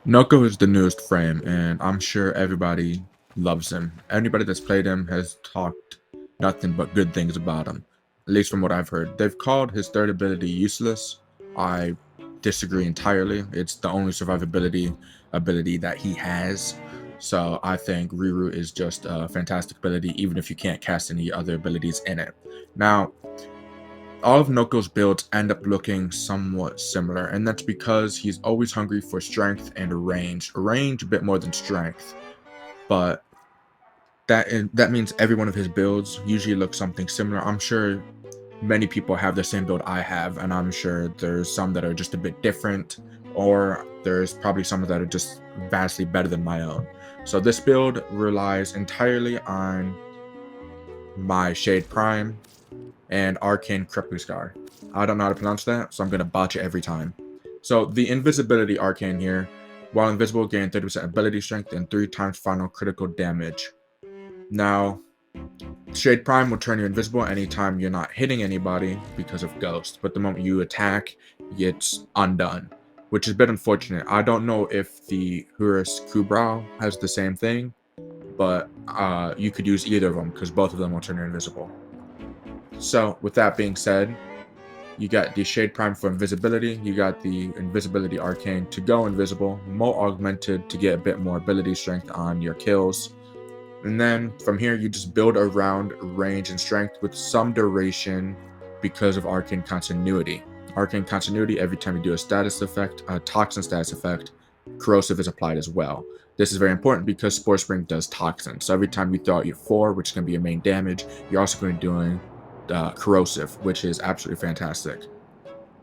Nokko is the newest frame, and I'm sure everybody loves him. Anybody that's played him has talked nothing but good things about him, at least from what I've heard. They've called his third ability useless. I disagree entirely. It's the only survivability ability that he has. So I think Riru is just a fantastic ability, even if you can't cast any other abilities in it. Now, all of Noko's builds end up looking somewhat similar, and that's because he's always hungry for strength and range. Range a bit more than strength, but that means every one of his builds usually looks something similar. I'm sure many people have the same build I have, and I'm sure there's some that are just a bit different, or there's probably some that are just vastly better than my own. So this build relies entirely on my Shade Prime and Arcane Crepuscular. I don't know how to pronounce that, so I'm going to botch it every time. So the Invisibility Arcane here, while invisible, gain 30% ability strength and 3 times final critical damage. Now, Shade Prime will turn you invisible anytime you're not hitting anybody because of Ghost, but the moment you attack, it's undone, which is a bit unfortunate. I don't know if the Horus Kubrow has the same thing, but you could use either of them because both of them will turn you invisible. So, with that being said, you got the Shade Prime for invisibility, you got the Invisibility Arcane to go invisible, Molt Augmented to get a bit more ability strength on your kills, and then from here you just build around range and strength with some duration because of Arcane Continuity. Arcane Continuity, every time you do a status effect, a toxin status effect, Corrosive is applied as well. This is very important because Spore Spring does toxin, so every time you throw out your 4, which is going to be your main damage, you're also going to be doing Corrosive, which is absolutely fantastic.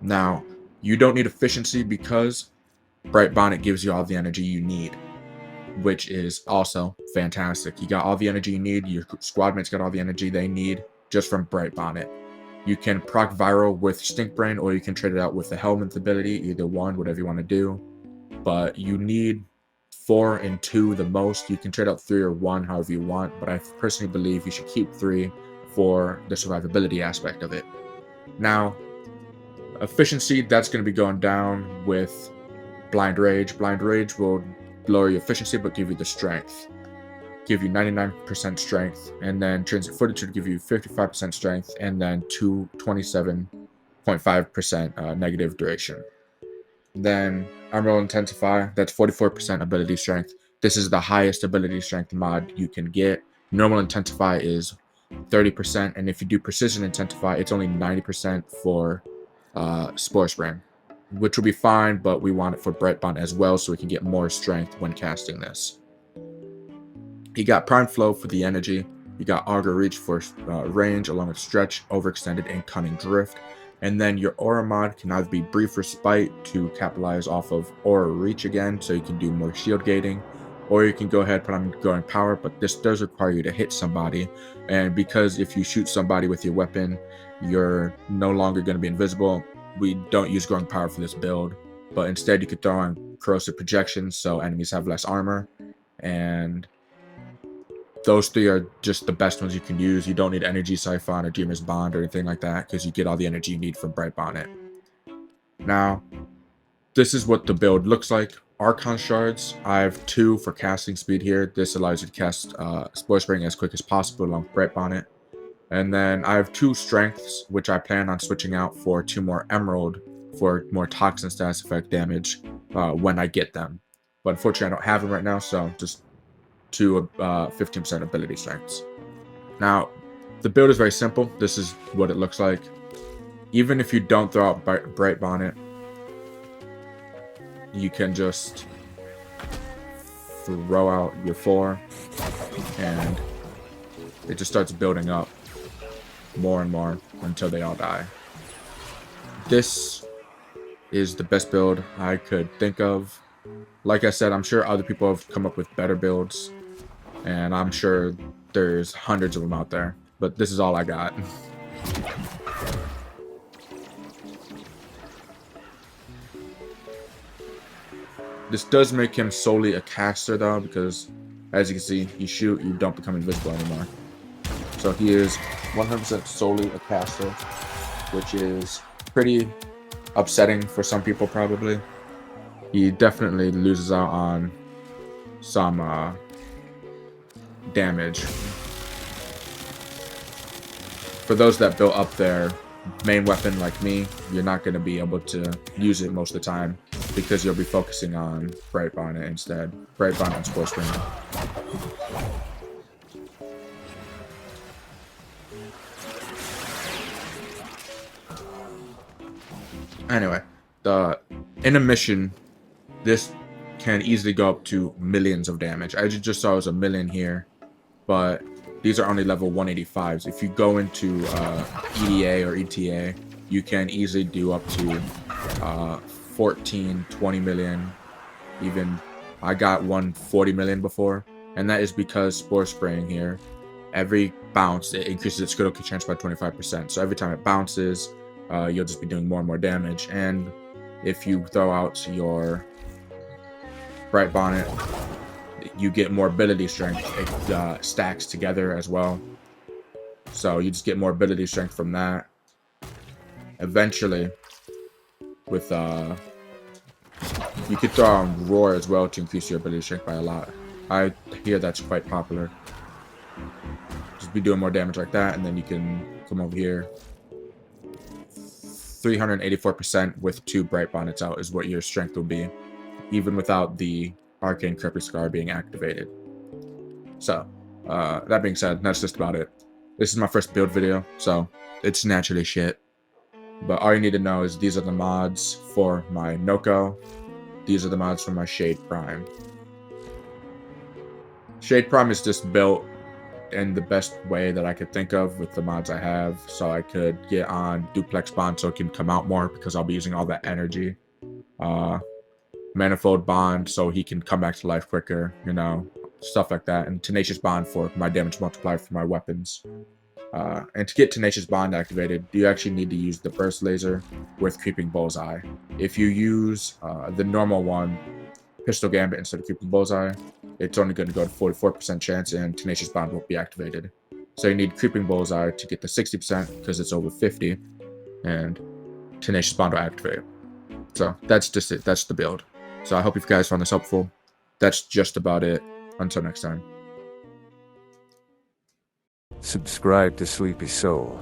Now, you don't need efficiency because Bright Bonnet gives you all the energy you need, which is also fantastic. You got all the energy you need, your squad mates got all the energy they need just from Bright Bonnet. You can proc Viral with Stink Brain, or you can trade it out with the Helmet ability, either one, whatever you want to do. But you need 4 and 2 the most. You can trade out 3 or 1, however you want, but I personally believe you should keep 3 for the survivability aspect of it. Now, efficiency, that's going to be going down with Blind Rage. Blind Rage will lower your efficiency but give you the strength. Give you 99% strength, and then Transient Fortitude give you 55% strength, and then 27.5% negative duration. Then Umbral Intensify, that's 44% ability strength. This is the highest ability strength mod you can get. Normal Intensify is 30%, and if you do Precision Intensify, it's only 90% for Spore Spring, which will be fine, but we want it for Brightbond as well so we can get more strength when casting this. You got Prime Flow for the energy. You got Augur Reach for range, along with Stretch, Overextended, and Cunning Drift. And then your Aura mod can either be Brief Respite to capitalize off of Aura Reach again, so you can do more shield gating, or you can go ahead and put on Growing Power, but this does require you to hit somebody. And because if you shoot somebody with your weapon, you're no longer going to be invisible, we don't use Growing Power for this build, but instead you could throw on Corrosive Projections so enemies have less armor. And those 3 are just the best ones you can use. You don't need Energy Siphon or Dreamer's Bond or anything like that because you get all the energy you need from Bright Bonnet. Now, this is what the build looks like. Archon Shards, I have 2 for casting speed here. This allows you to cast Spore Spring as quick as possible along with Bright Bonnet. And then I have 2 Strengths, which I plan on switching out for 2 more Emerald for more Toxin status effect damage when I get them. But unfortunately, I don't have them right now, so just 2 15% ability strengths. Now, the build is very simple. This is what it looks like. Even if you don't throw out Bright Bonnet, you can just throw out your 4, and it just starts building up more and more until they all die. This is the best build I could think of. Like I said, I'm sure other people have come up with better builds, and I'm sure there's hundreds of them out there, but this is all I got. This does make him solely a caster though, because as you can see, you shoot, you don't become invisible anymore. So he is 100% solely a caster, which is pretty upsetting for some people probably. he definitely loses out on some damage. For those that built up their main weapon like me, you're not going to be able to use it most of the time because you'll be focusing on Bright Bonnet instead. Bright Bonnet and Spore Spring. Anyway, in a mission, this can easily go up to millions of damage. I just saw it was a million here, but these are only level 185s. If you go into EDA or ETA, you can easily do up to 14, 20 million. Even I got 140 million before, and that is because Spore Spraying here, every bounce, it increases its critical chance by 25%. So every time it bounces, you'll just be doing more and more damage. And if you throw out your Bright Bonnet, you get more ability strength. It stacks together as well. So you just get more ability strength from that. Eventually, with you could throw on Roar as well to increase your ability strength by a lot. I hear that's quite popular. Just be doing more damage like that, and then you can come over here. 384% with 2 Bright Bonnets out is what your strength will be, even without the Arcane Crepuscular being activated. So, that being said, that's just about it. This is my first build video, so it's naturally shit. But all you need to know is these are the mods for my Nokko. These are the mods for my Shade Prime. Shade Prime is just built in the best way that I could think of with the mods I have, so I could get on Duplex Bond so it can come out more because I'll be using all that energy. Manifold Bond so he can come back to life quicker, you know, stuff like that. And Tenacious Bond for my damage multiplier for my weapons. And to get Tenacious Bond activated, you actually need to use the Burst Laser with Creeping Bullseye. If you use the normal one, Pistol Gambit instead of Creeping Bullseye, it's only going to go to 44% chance and Tenacious Bond won't be activated. So you need Creeping Bullseye to get the 60% because it's over 50, and Tenacious Bond will activate. So that's just it. That's the build. So I hope you guys found this helpful. That's just about it. Until next time. Subscribe to Sleepy Soul.